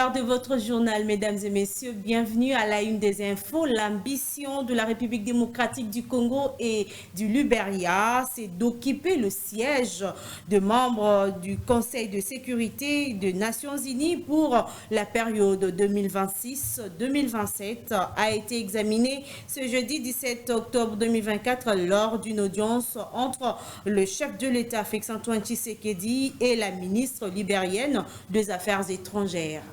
l'heure de votre journal, mesdames et messieurs. Bienvenue à la une des infos. L'ambition de la République démocratique du Congo et du Liberia, c'est d'occuper le siège de membre du Conseil de sécurité des Nations Unies pour la période 2026-2027 a été examiné ce jeudi 17 octobre 2024 lors d'une audience entre le chef de l'État Félix-Antoine Tshisekedi et la ministre libérienne des Affaires étrangères.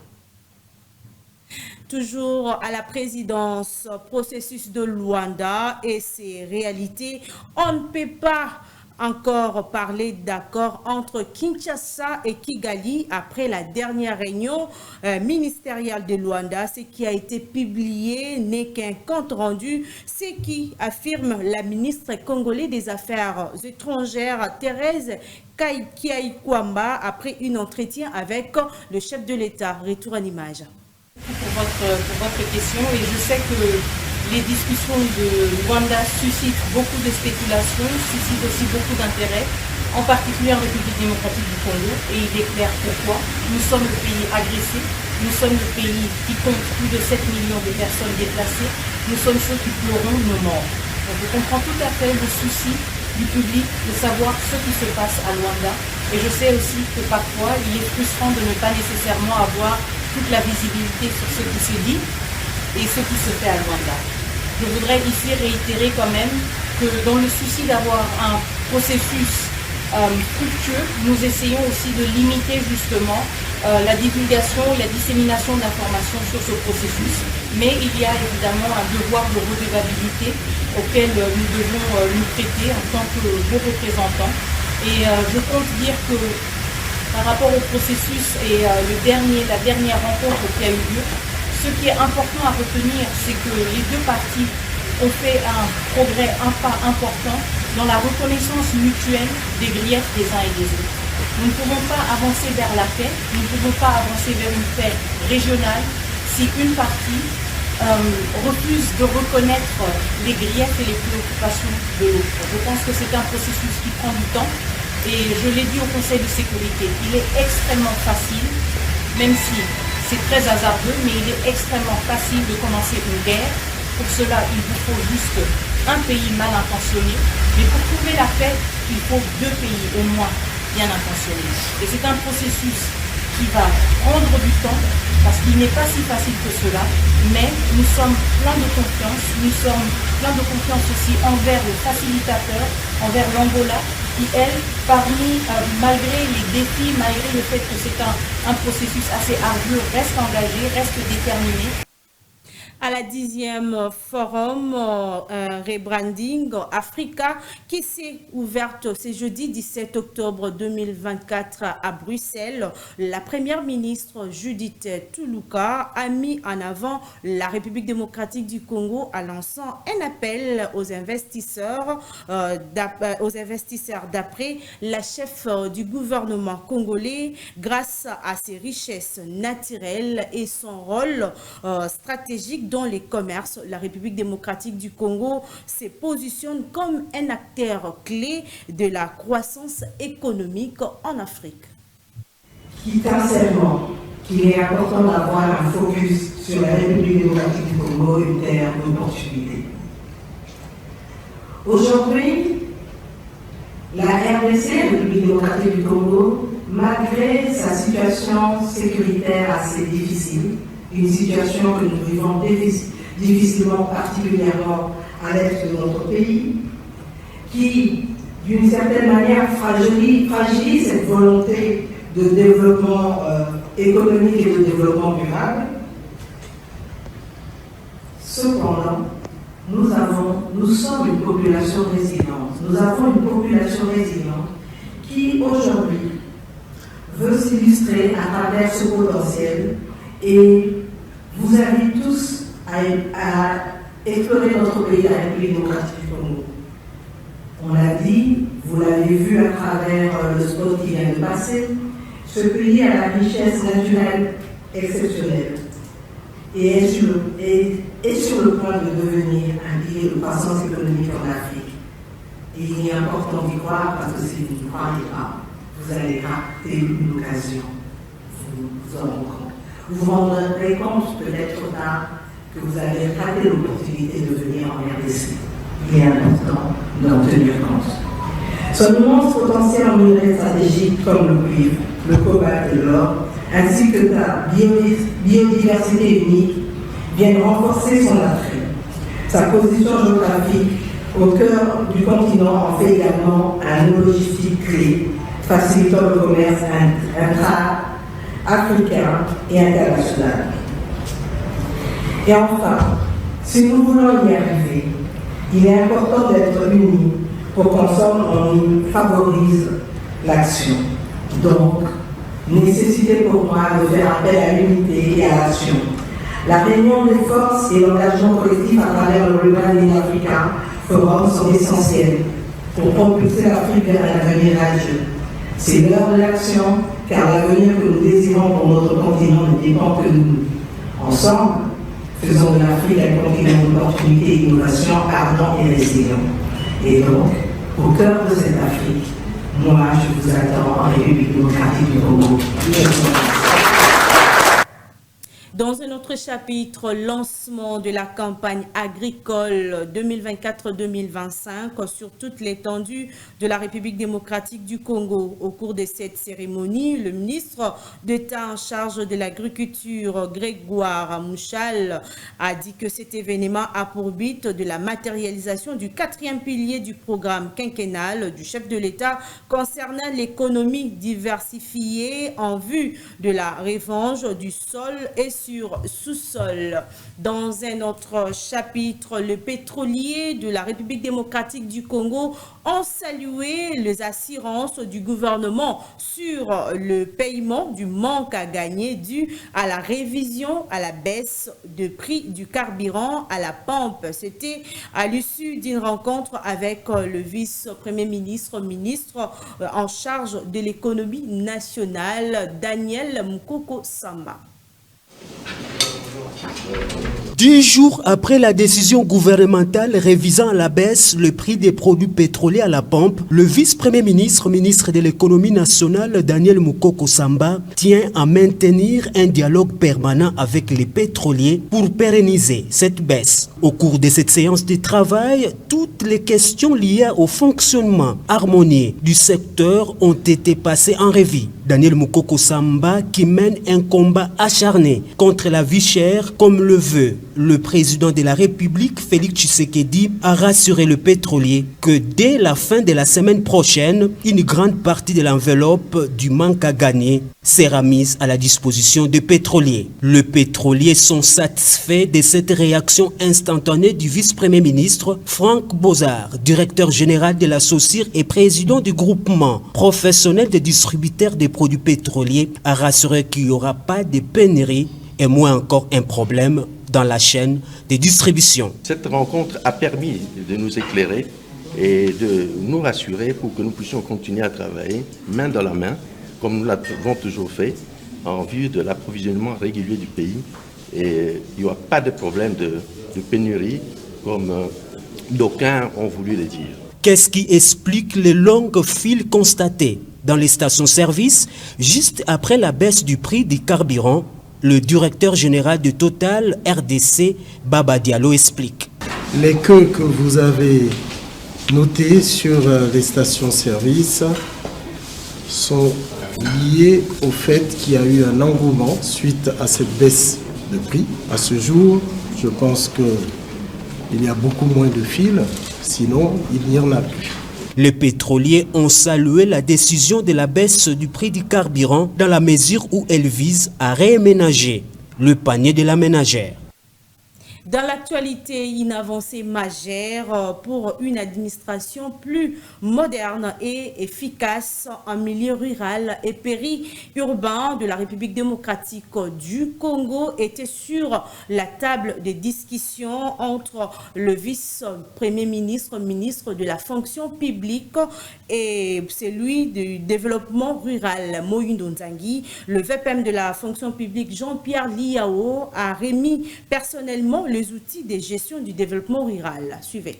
Toujours à la présidence, processus de Luanda et ses réalités, on ne peut pas encore parler d'accord entre Kinshasa et Kigali après la dernière réunion ministérielle de Luanda. Ce qui a été publié n'est qu'un compte rendu, ce qui affirme la ministre congolaise des Affaires étrangères Thérèse Kiaïkwamba après un entretien avec le chef de l'État. Retour en image. Pour votre question, et je sais que les discussions de Luanda suscitent beaucoup de spéculations, suscitent aussi beaucoup d'intérêt, en particulier en République démocratique du Congo, et il est clair pourquoi. Nous sommes le pays agressé, nous sommes le pays qui compte plus de 7 millions de personnes déplacées, nous sommes ceux qui pleurons nos morts. Donc je comprends tout à fait le souci du public de savoir ce qui se passe à Luanda, et je sais aussi que parfois il est frustrant de ne pas nécessairement avoir toute la visibilité sur ce qui se dit et ce qui se fait à Luanda. Je voudrais ici réitérer quand même que dans le souci d'avoir un processus fructueux, nous essayons aussi de limiter justement la divulgation et la dissémination d'informations sur ce processus, mais il y a évidemment un devoir de redevabilité auquel nous devons nous prêter en tant que vos représentants. Et je compte dire que par rapport au processus et la dernière rencontre qui a eu lieu, ce qui est important à retenir, c'est que les deux parties ont fait un progrès, un pas important dans la reconnaissance mutuelle des griefs des uns et des autres. Nous ne pouvons pas avancer vers la paix, nous ne pouvons pas avancer vers une paix régionale si une partie refuse de reconnaître les griefs et les préoccupations de l'autre. Je pense que c'est un processus qui prend du temps. Et je l'ai dit au Conseil de sécurité, il est extrêmement facile, même si c'est très hasardeux, mais il est extrêmement facile de commencer une guerre. Pour cela, il vous faut juste un pays mal intentionné. Mais pour trouver la paix, il faut deux pays au moins bien intentionnés. Et c'est un processus qui va prendre du temps, parce qu'il n'est pas si facile que cela, mais nous sommes pleins de confiance, nous sommes pleins de confiance aussi envers le facilitateur, envers l'Angola, qui, elle, malgré les défis, malgré le fait que c'est un processus assez ardueux, reste engagée, reste déterminée. À la 10e forum Rebranding Africa qui s'est ouverte ce jeudi 17 octobre 2024 à Bruxelles, la première ministre Judith Tuluka a mis en avant la République démocratique du Congo en lançant un appel aux investisseurs d'après la chef du gouvernement congolais grâce à ses richesses naturelles et son rôle stratégique dans les commerces. La République démocratique du Congo se positionne comme un acteur clé de la croissance économique en Afrique. Sincèrement, qu'il est important d'avoir un focus sur la République démocratique du Congo, une terre d'opportunité. Aujourd'hui, la RDC, République démocratique du Congo, malgré sa situation sécuritaire assez difficile, une situation que nous vivons difficilement, particulièrement à l'est de notre pays, qui, d'une certaine manière, fragilise cette volonté de développement économique et de développement durable. Cependant, nous sommes une population résiliente. Nous avons une population résiliente qui, aujourd'hui, veut s'illustrer à travers ce potentiel et vous invite tous à explorer notre pays, la République démocratique du Congo. On l'a dit, vous l'avez vu à travers le spot qui vient de passer, ce pays a la richesse naturelle exceptionnelle et est sur le point de devenir un pilier de croissance économique en Afrique. Et il est important d'y croire parce que si vous ne croyez pas, vous allez rater une occasion. Vous en rendrez compte. vous vous rendrez compte peut-être tard que vous avez raté l'opportunité de venir en RDC. Il est important d'en tenir compte. Son immense potentiel en minerais stratégiques comme le cuivre, le cobalt et l'or, ainsi que sa biodiversité unique, viennent renforcer son attrait. Sa position géographique au cœur du continent en fait également un nœud logistique clé, facilitant le commerce intra-africain et international. Et enfin, si nous voulons y arriver, il est important d'être unis pour qu'ensemble on y favorise l'action. Donc, nécessité pour moi de faire appel à l'unité et à l'action. La réunion des forces et l'engagement collectif à travers le Global Africa Forum sont essentiels pour propulser l'Afrique vers un avenir radieux. C'est l'heure de l'action, car l'avenir que nous désirons pour notre continent ne dépend que de nous. Ensemble, faisons de l'Afrique un continent d'opportunités et d'innovation ardent et résilient. Et donc, au cœur de cette Afrique, moi, je vous attends en République démocratique du Congo. Dans un autre chapitre, lancement de la campagne agricole 2024-2025 sur toute l'étendue de la République démocratique du Congo. Au cours de cette cérémonie, le ministre d'État en charge de l'agriculture, Grégoire Mouchal, a dit que cet événement a pour but de la matérialisation du 4e pilier du programme quinquennal du chef de l'État concernant l'économie diversifiée en vue de la revanche du sol et sur sous-sol. Dans un autre chapitre, les pétroliers de la République démocratique du Congo ont salué les assurances du gouvernement sur le paiement du manque à gagner dû à la révision à la baisse de prix du carburant à la pompe. C'était à l'issue d'une rencontre avec le vice-premier ministre, ministre en charge de l'économie nationale, Daniel Mukoko Samba. 10 jours après la décision gouvernementale révisant à la baisse le prix des produits pétroliers à la pompe, le vice-premier ministre, ministre de l'économie nationale, Daniel Mukoko Samba, tient à maintenir un dialogue permanent avec les pétroliers pour pérenniser cette baisse. Au cours de cette séance de travail, toutes les questions liées au fonctionnement harmonieux du secteur ont été passées en revue. Daniel Mukoko Samba, qui mène un combat acharné contre la vie chère, comme le veut le président de la République, Félix Tshisekedi, a rassuré le pétrolier que dès la fin de la semaine prochaine, une grande partie de l'enveloppe du manque à gagner sera mise à la disposition des pétroliers. Les pétroliers sont satisfaits de cette réaction instantanée du vice-premier ministre Franck Bozard, directeur général de la SOCIR et président du groupement professionnel des distributeurs des produits pétroliers, a rassuré qu'il n'y aura pas de pénurie et moins encore un problème dans la chaîne de distribution. Cette rencontre a permis de nous éclairer et de nous rassurer pour que nous puissions continuer à travailler main dans la main, comme nous l'avons toujours fait, en vue de l'approvisionnement régulier du pays. Et il n'y aura pas de problème de pénurie, comme d'aucuns ont voulu le dire. Qu'est-ce qui explique les longues files constatées dans les stations-service juste après la baisse du prix du carburant? Le directeur général de Total RDC, Baba Diallo, explique. Les queues que vous avez notées sur les stations-service sont liées au fait qu'il y a eu un engouement suite à cette baisse de prix. À ce jour, je pense qu'il y a beaucoup moins de files, sinon il n'y en a plus. Les pétroliers ont salué la décision de la baisse du prix du carburant dans la mesure où elle vise à réaménager le panier de la ménagère. Dans l'actualité, une avancée majeure pour une administration plus moderne et efficace en milieu rural et périurbain de la République démocratique du Congo était sur la table des discussions entre le vice-premier ministre, ministre de la fonction publique et celui du développement rural, Moïndo Nzangi. Le VPM de la fonction publique, Jean-Pierre Liao, a remis personnellement les outils de gestion du développement rural. Suivez.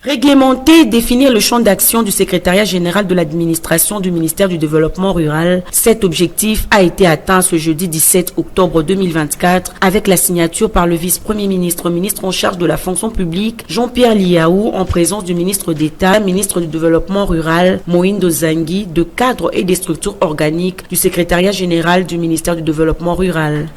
Réglementer, définir le champ d'action du secrétariat général de l'administration du ministère du Développement rural. Cet objectif a été atteint ce jeudi 17 octobre 2024 avec la signature par le vice-premier ministre, ministre en charge de la fonction publique, Jean-Pierre Liaou, en présence du ministre d'État, ministre du Développement rural, Moïndo Zangui, de cadres et des structures organiques du secrétariat général du ministère du Développement rural.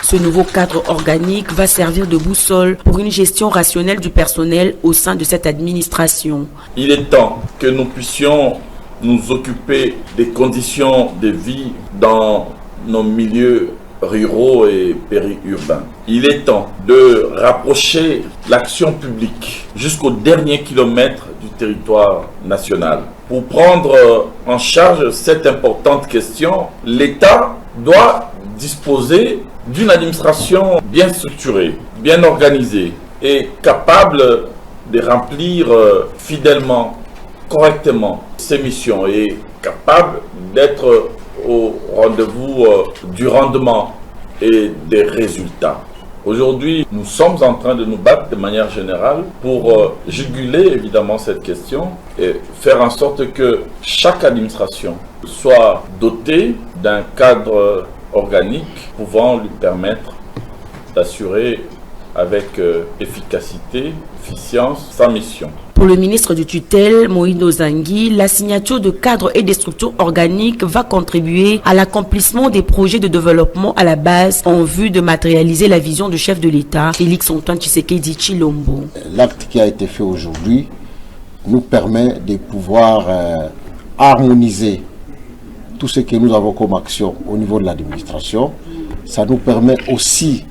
Ce nouveau cadre organique va servir de boussole pour une gestion rationnelle du personnel au sein de cette administration. Il est temps que nous puissions nous occuper des conditions de vie dans nos milieux ruraux et périurbains. Il est temps de rapprocher l'action publique jusqu'au dernier kilomètre du territoire national. Pour prendre en charge cette importante question, l'État doit disposer d'une administration bien structurée, bien organisée et capable de remplir fidèlement, correctement ses missions et capable d'être au rendez-vous du rendement et des résultats. Aujourd'hui, nous sommes en train de nous battre de manière générale pour juguler évidemment cette question et faire en sorte que chaque administration soit dotée d'un cadre organique pouvant lui permettre d'assurer avec efficacité, efficience sa mission. Pour le ministre du tutelle, Moïndo Zangui, la signature de cadres et des structures organiques va contribuer à l'accomplissement des projets de développement à la base en vue de matérialiser la vision du chef de l'État, Félix-Antoine Tshisekedi Tshilombo. L'acte qui a été fait aujourd'hui nous permet de pouvoir harmoniser tout ce que nous avons comme action au niveau de l'administration. Ça nous permet aussi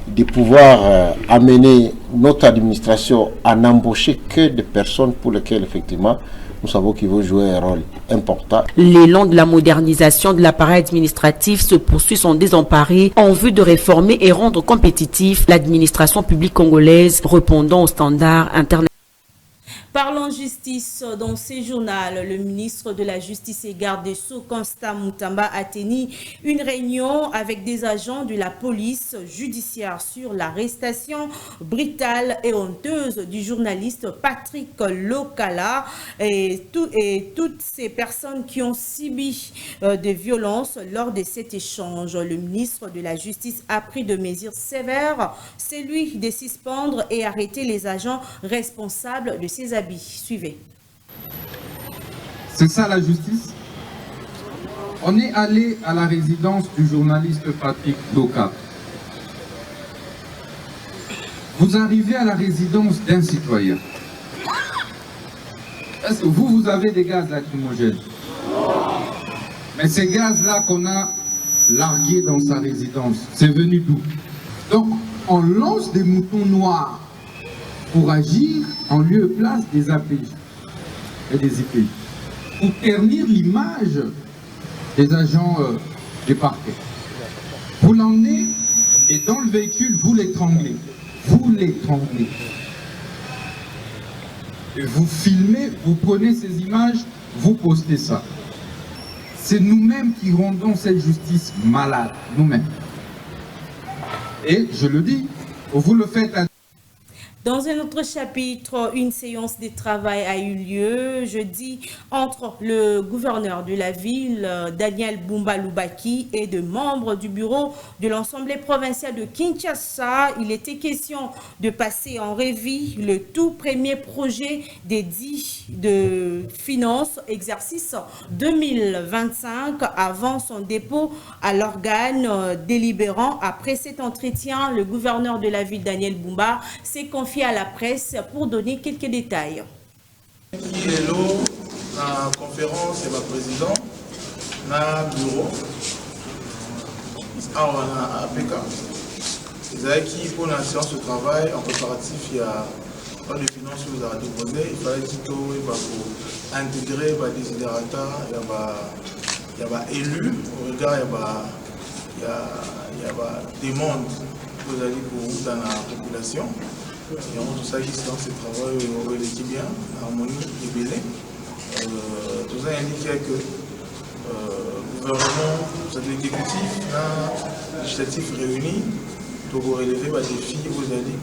de pouvoir amener notre administration à n'embaucher que des personnes pour lesquelles effectivement nous savons qu'ils vont jouer un rôle important. L'élan de la modernisation de l'appareil administratif se poursuit sans désemparer en vue de réformer et rendre compétitif l'administration publique congolaise répondant aux standards internationaux. Parlons justice. Dans ce journal, le ministre de la Justice et garde des Sceaux, Constant Mutamba, a tenu une réunion avec des agents de la police judiciaire sur l'arrestation brutale et honteuse du journaliste Patrick Lokala et toutes ces personnes qui ont subi des violences lors de cet échange. Le ministre de la Justice a pris de mesures sévères, celui de suspendre et arrêter les agents responsables de ces habits. Suivez. C'est ça la justice. On est allé à la résidence du journaliste Patrick Lokala. Vous arrivez à la résidence d'un citoyen. Est-ce que vous avez des gaz lacrymogènes? Mais ces gaz-là qu'on a largués dans sa résidence, c'est venu d'où? Donc, on lance des moutons noirs pour agir en lieu et place des APJ et des IPJ, pour ternir l'image des agents des parquets. Vous l'emmenez et dans le véhicule, vous l'étranglez. Vous l'étranglez. Et vous filmez, vous prenez ces images, vous postez ça. C'est nous-mêmes qui rendons cette justice malade, nous-mêmes. Et je le dis, vous le faites à... Dans un autre chapitre, une séance de travail a eu lieu jeudi entre le gouverneur de la ville, Daniel Bumba Lubaki, et de membres du bureau de l'Assemblée provinciale de Kinshasa. Il était question de passer en revue le tout premier projet dédié de finances exercice 2025 avant son dépôt à l'organe délibérant. Après cet entretien, le gouverneur de la ville, Daniel Bumba, s'est confié à la presse pour donner quelques détails. Hello, la conférence et ma président, na bureau, à APK. Ils avaient qui pour la séance de travail en préparatif, il y a pas de finances que vous avez déposé, il fallait qu'il intégrer les désidérata, il y a élu, au regard, il y a des demandes que vous avez pour dans la population. Il y a tout ça qui se dans ce travail, on l'équipe bien, harmonie, libellé. Tout ça indique que le gouvernement, l'exécutif, le législatif réuni, pour relever les défis, vous avez dit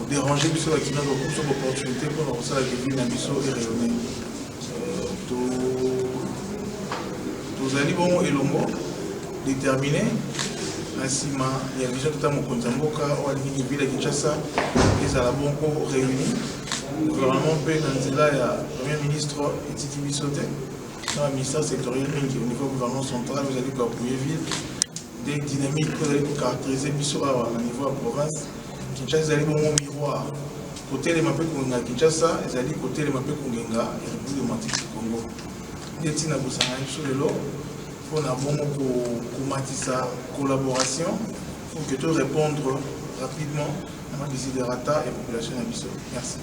déranger biso qui n'a pas d'opportunité pour lancer la ville na biso et rayonner. Tous allez bon elongo déterminé asima il y a déjà tout à mon compte mboka ou à la ville de Kinshasa ils à la bon réunis le gouvernement peut dans cela il y a premier ministre Titi Bisoté dans le ministère sectoriel au niveau gouvernement central vous allez pour appuyer ville des dynamiques vous allez pour caractériser biso au niveau de la province Kinshasa ils allaient bon miroir côté les mapes qu'on a Kinshasa ils allaient côté les mapes qu'on a et République démocratique du Congo des tina bosana sur le lot pour na bon sa collaboration pour que tout répondre rapidement à la desiderata et la population d'Abisso. Merci.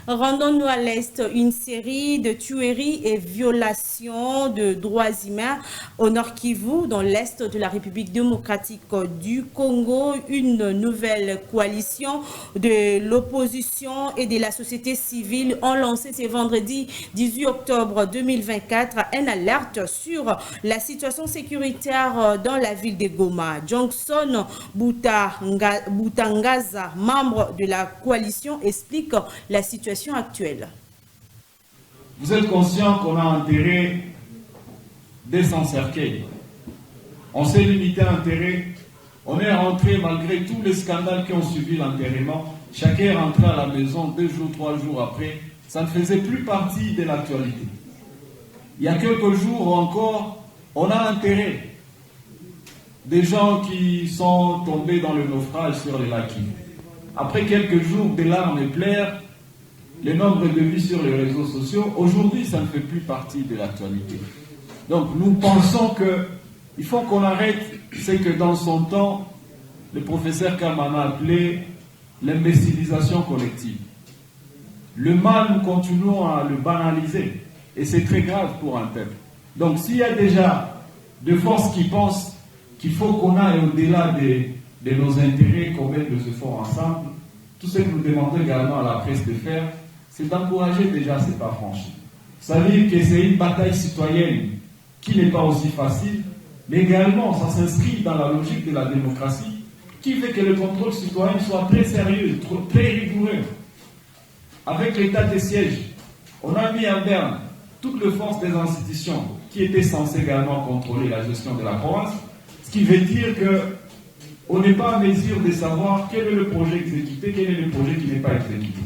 Rendons-nous à l'Est, une série de tueries et violations de droits humains au Nord Kivu, dans l'Est de la République démocratique du Congo. Une nouvelle coalition de l'opposition et de la société civile ont lancé ce vendredi 18 octobre 2024 une alerte sur la situation sécuritaire dans la ville de Goma. Johnson Boutangaza, membre de la coalition, explique la situation actuelle. Vous êtes conscient qu'on a enterré des sans-cercueil. On s'est limité à enterrer. On est rentré malgré tous les scandales qui ont suivi l'enterrement. Chacun est rentré à la maison 2 jours, 3 jours après. Ça ne faisait plus partie de l'actualité. Il y a quelques jours encore, on a enterré des gens qui sont tombés dans le naufrage sur les lacs. Après quelques jours de larmes et pleurs, le nombre de vues sur les réseaux sociaux, aujourd'hui, ça ne fait plus partie de l'actualité. Donc, nous pensons qu'il faut qu'on arrête ce que dans son temps, le professeur Kamana appelait l'imbécilisation collective. Le mal, nous continuons à le banaliser. Et c'est très grave pour un peuple. Donc, s'il y a déjà des forces qui pensent qu'il faut qu'on aille au-delà de nos intérêts, qu'on mette des efforts ensemble, tout ce que nous demandons également à la presse de faire, c'est d'encourager déjà ces pas franchis. Ça veut dire que c'est une bataille citoyenne qui n'est pas aussi facile, mais également ça s'inscrit dans la logique de la démocratie qui fait que le contrôle citoyen soit très sérieux, très rigoureux. Avec l'état de siège, on a mis en berne toutes les forces des institutions qui étaient censées également contrôler la gestion de la province, ce qui veut dire qu'on n'est pas en mesure de savoir quel est le projet exécuté, quel est le projet qui n'est pas exécuté.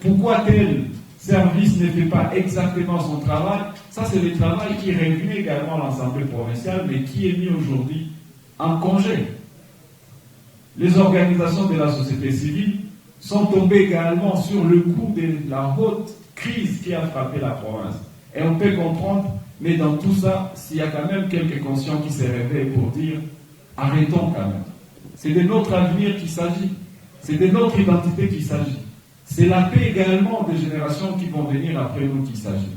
Pourquoi tel service ne fait pas exactement son travail? Ça, c'est le travail qui revient également à l'Assemblée provinciale, mais qui est mis aujourd'hui en congé. Les organisations de la société civile sont tombées également sur le coup de la haute crise qui a frappé la province. Et on peut comprendre, mais dans tout ça, s'il y a quand même quelques conscients qui se réveillent pour dire « arrêtons quand même ». C'est de notre avenir qu'il s'agit, c'est de notre identité qu'il s'agit. C'est la paix également des générations qui vont venir après nous qu'il s'agit.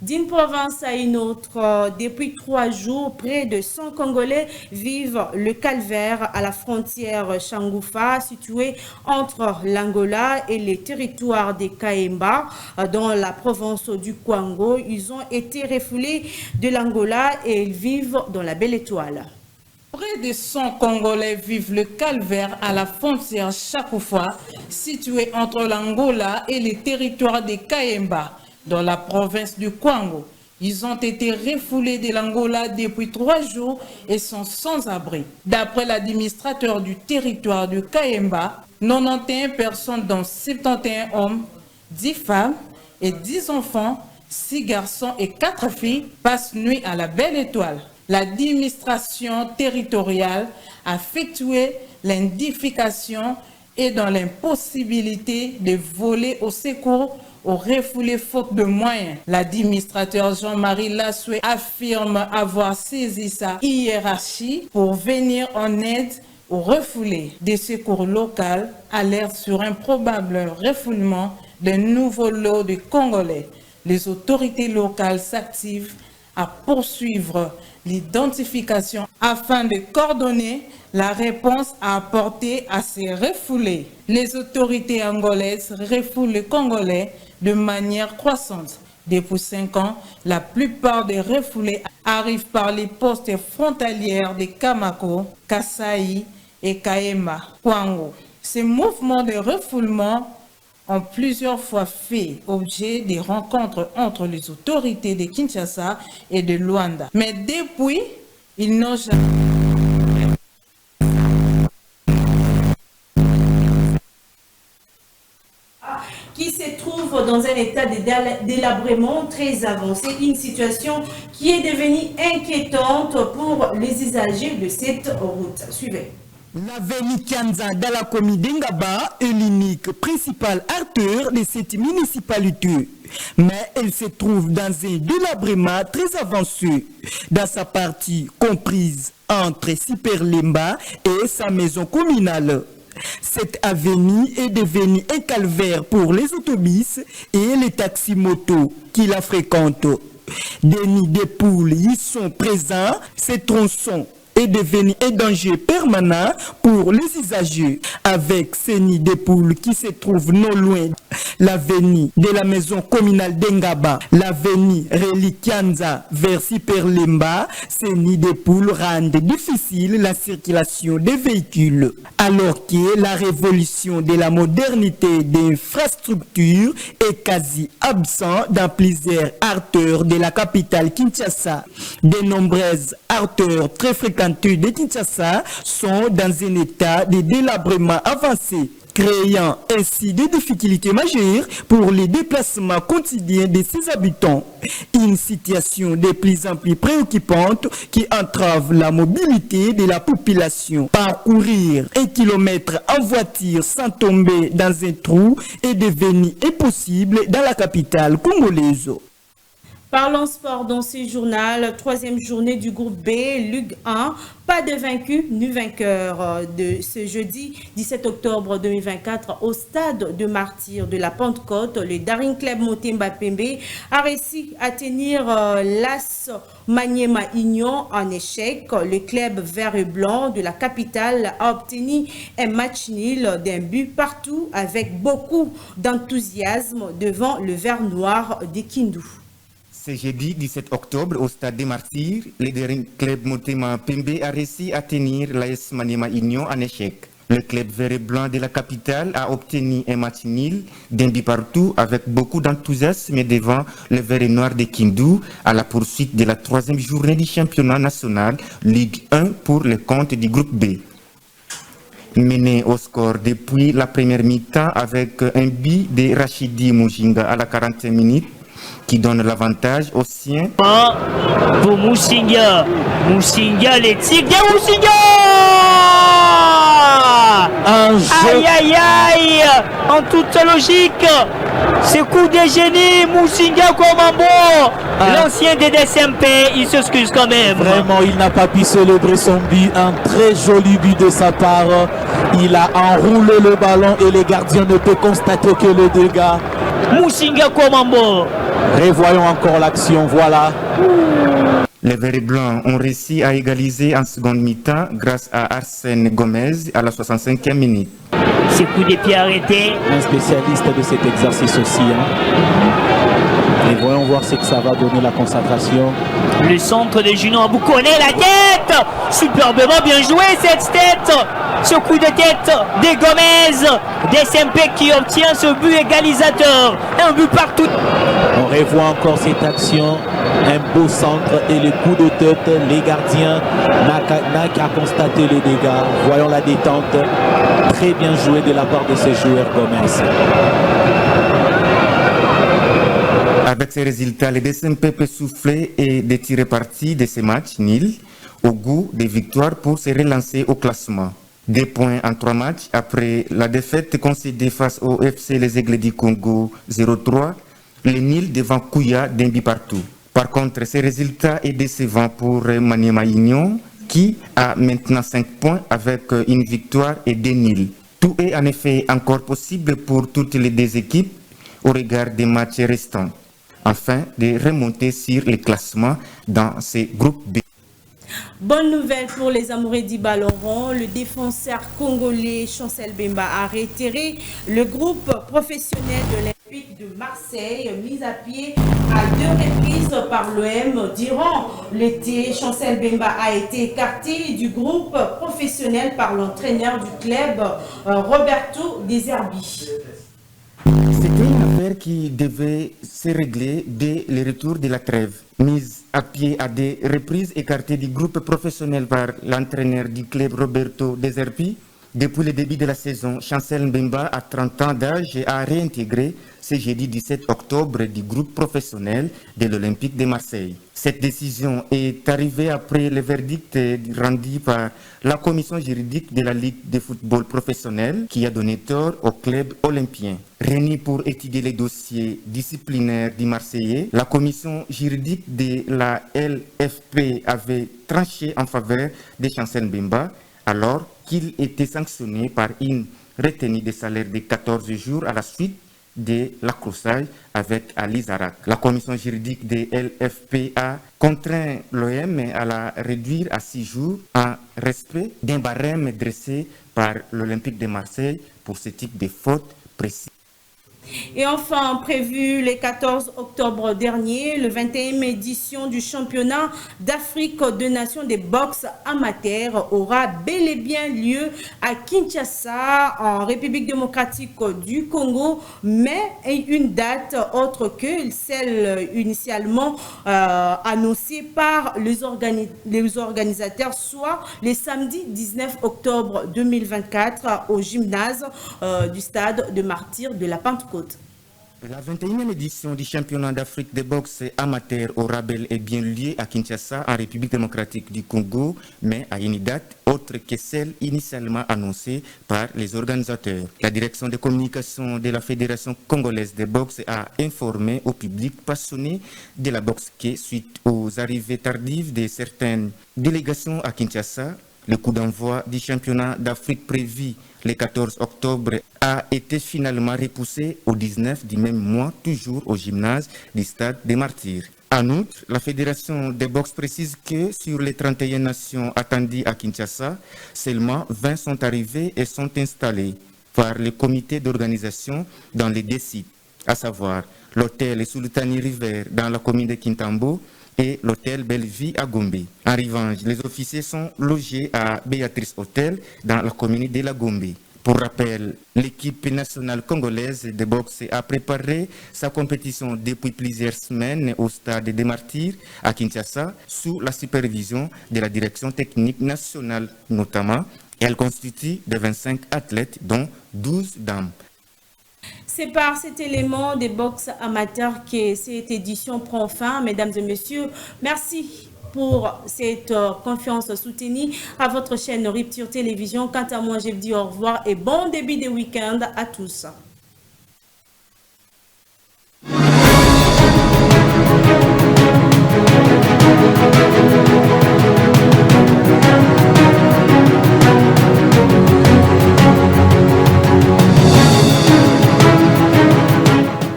D'une province à une autre, depuis 3 jours, près de 100 Congolais vivent le calvaire à la frontière Changoufa, située entre l'Angola et les territoires des Kaemba, dans la province du Kwango. Ils ont été refoulés de l'Angola et ils vivent dans la Belle Étoile. Près de 100 Congolais vivent le calvaire à la frontière Chakoufa, située entre l'Angola et les territoires des Kaemba, dans la province du Kwango. Ils ont été refoulés de l'Angola depuis 3 jours et sont sans abri. D'après l'administrateur du territoire du Kaemba, 91 personnes, dont 71 hommes, 10 femmes et 10 enfants, 6 garçons et 4 filles, passent nuit à la Belle Étoile. L'administration territoriale a effectué l'identification et dans l'impossibilité de voler au secours aux refoulés faute de moyens. L'administrateur Jean-Marie Lassoué affirme avoir saisi sa hiérarchie pour venir en aide aux refoulés. Des secours locaux alertent sur un probable refoulement d'un nouveau lot de Congolais. Les autorités locales s'activent à poursuivre l'identification afin de coordonner la réponse à apporter à ces refoulés. Les autorités angolaises refoulent les Congolais de manière croissante. Depuis 5 ans, la plupart des refoulés arrivent par les postes frontalières de Kamako, Kasai et Kaemba, Kwango. Ces mouvements de refoulement ont plusieurs fois fait objet des rencontres entre les autorités de Kinshasa et de Luanda. Mais depuis, ils n'ont jamais... qui se trouve dans un état de délabrement très avancé, une situation qui est devenue inquiétante pour les usagers de cette route. Suivez. L'avenue Kianza dans la commune d'Engaba est l'unique principale artère de cette municipalité. Mais elle se trouve dans un délabrement très avancé, dans sa partie comprise entre Siperlemba et sa maison communale. Cette avenue est devenue un calvaire pour les autobus et les taxis-motos qui la fréquentent. Des nids de poules y sont présents, ces tronçons est devenu un danger permanent pour les usagers. Avec ces nids de poules qui se trouvent non loin l'avenue de la maison communale d'Engaba, l'avenue Relikianza vers Siperlemba, ces nids de poules rendent difficile la circulation des véhicules. Alors que la révolution de la modernité des infrastructures est quasi absente dans plusieurs artères de la capitale Kinshasa. De nombreuses artères très fréquentées de Kinshasa sont dans un état de délabrement avancé, créant ainsi des difficultés majeures pour les déplacements quotidiens de ses habitants. Une situation de plus en plus préoccupante qui entrave la mobilité de la population. Parcourir 1 kilomètre en voiture sans tomber dans un trou est devenu impossible dans la capitale congolaise. Parlons sport dans ce journal, 3e journée du groupe B, Ligue 1. Pas de vaincu ni vainqueur de ce jeudi 17 octobre 2024 au stade de Martyrs de la Pentecôte. Le Daring Club Motema Pembe a réussi à tenir l'AS Maniema Union en échec. Le club vert et blanc de la capitale a obtenu un match nul d'un but partout avec beaucoup d'enthousiasme devant le vert noir de Kindu. Ce jeudi 17 octobre, au stade des Martyrs, le Daring Club Motema Pembe a réussi à tenir l'AS Maniema Union en échec. Le club vert et blanc de la capitale a obtenu un match nul d'un but partout avec beaucoup d'enthousiasme devant le vert et noir de Kindu à la poursuite de la 3e journée du championnat national Ligue 1 pour le compte du groupe B. Mené au score depuis la première mi-temps avec un but de Rachidi Mujinga à la 40e minute, qui donne l'avantage aux siens. Pour Musinga, les Tigres, Musinga! Aïe aïe aïe! En toute logique, ce coup de génie, Musinga Komambo, l'ancien DDSMP, il s'excuse quand même. Vraiment, il n'a pas pu célébrer son but, un très joli but de sa part. Il a enroulé le ballon et les gardiens ne peuvent constater que le dégât. Musinga Komambo. Revoyons encore l'action, voilà. Les Verts et Blancs ont réussi à égaliser en seconde mi-temps grâce à Arsène Gomez à la 65e minute. Ce coup de pied arrêté. Un spécialiste de cet exercice aussi. Et voyons voir ce que ça va donner la concentration. Le centre de Junon Abou connaît la tête. Superbement bien joué cette tête. Ce coup de tête de Gomez. DSMP qui obtient ce but égalisateur. Un but partout. On revoit encore cette action. Un beau centre et le coup de tête. Les gardiens n'a qu'à constater les dégâts. Voyons la détente. Très bien joué de la part de ce joueur Gomez. Avec ces résultats, le DSMP peut souffler et de tirer parti de ces matchs nuls au goût des victoires pour se relancer au classement. 2 points en 3 matchs après la défaite concédée face au FC Les Aigles du Congo 0-3, le nul devant Kouya d'un but partout. Par contre, ces résultats est décevant pour Maniema Union qui a maintenant 5 points avec une victoire et 2 nuls. Tout est en effet encore possible pour toutes les 2 équipes au regard des matchs restants, afin de remonter sur les classements dans ces groupes B. Bonne nouvelle pour les amoureux du ballon rond. Le défenseur congolais Chancel Bemba a réitéré le groupe professionnel de Olympique de Marseille, mise à pied à 2 reprises par l'OM durant l'été. Chancel Bemba a été écarté du groupe professionnel par l'entraîneur du club, Roberto De Zerbi. C'était une affaire qui devait se régler dès le retour de la trêve. Mise à pied à des reprises, écartée du groupe professionnel par l'entraîneur du club Roberto De Zerbi. Depuis le début de la saison, Chancel Mbemba, à 30 ans d'âge, a réintégré ce jeudi 17 octobre du groupe professionnel de l'Olympique de Marseille. Cette décision est arrivée après le verdict rendu par la commission juridique de la Ligue de football professionnel qui a donné tort au club olympien. Réunie pour étudier les dossiers disciplinaires du Marseillais, la commission juridique de la LFP avait tranché en faveur de Chancel Mbemba alors qu'il était sanctionné par une retenue de salaire de 14 jours à la suite de l'accrochage avec Ali Zarak. La commission juridique de LFP a contraint l'OM à la réduire à 6 jours en respect d'un barème dressé par l'Olympique de Marseille pour ce type de faute précise. Et enfin, prévu le 14 octobre dernier, le 21e édition du championnat d'Afrique de nations des boxe amateurs aura bel et bien lieu à Kinshasa, en République démocratique du Congo, mais une date autre que celle initialement annoncée par les organisateurs, soit le samedi 19 octobre 2024 au gymnase du stade de Martyrs de la Pentecôte. La 21e édition du championnat d'Afrique de boxe amateur aura bel et bien lieu à Kinshasa, en République démocratique du Congo, mais à une date autre que celle initialement annoncée par les organisateurs. La direction de communication de la Fédération congolaise de boxe a informé au public passionné de la boxe que, suite aux arrivées tardives de certaines délégations à Kinshasa, le coup d'envoi du championnat d'Afrique prévu le 14 octobre a été finalement repoussé au 19 du même mois, toujours au gymnase du stade des Martyrs. En outre, la Fédération de boxe précise que sur les 31 nations attendues à Kinshasa, seulement 20 sont arrivées et sont installées par le comité d'organisation dans les 2 sites, à savoir l'hôtel Sultani River dans la commune de Kintambo et l'hôtel Bellevue à Gombe. En revanche, les officiers sont logés à Béatrice Hôtel dans la commune de la Gombe. Pour rappel, l'équipe nationale congolaise de boxe a préparé sa compétition depuis plusieurs semaines au stade des Martyrs à Kinshasa sous la supervision de la direction technique nationale notamment. Elle constitue de 25 athlètes dont 12 dames. C'est par cet élément des boxe amateurs que cette édition prend fin. Mesdames et messieurs, merci pour cette confiance soutenue à votre chaîne Rupture Télévision. Quant à moi, je vous dis au revoir et bon début de week-end à tous.